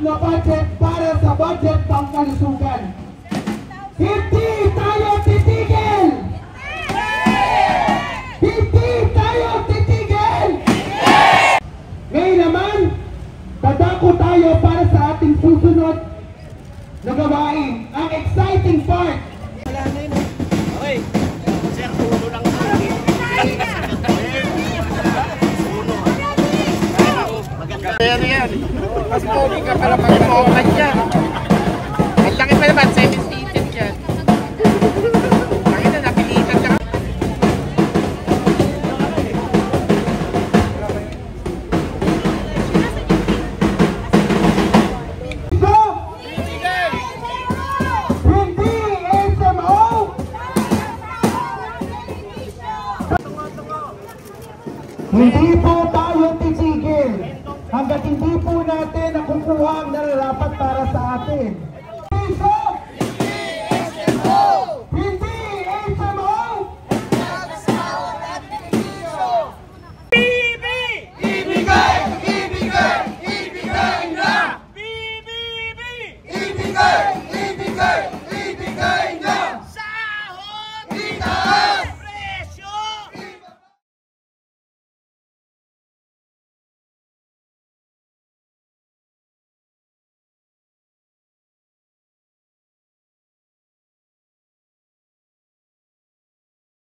na budget para sa budget pangkalusugan. Hindi tayo titigil! Hindi tayo titigil! Ngayon naman, dadako tayo para sa ating susunod na gawain. Ang exciting part! Wala na yun. Okay. Sir, ulo lang sa akin. Maganda. Pero yan. Mas pogi ka pala mag-open dyan. Ang laki pa naman, 7-seated dyan. Laki na, napilitan ka. Hindi po tayo titigil hanggat hindi po natin nakukuha ang nararapat para sa atin. Piso!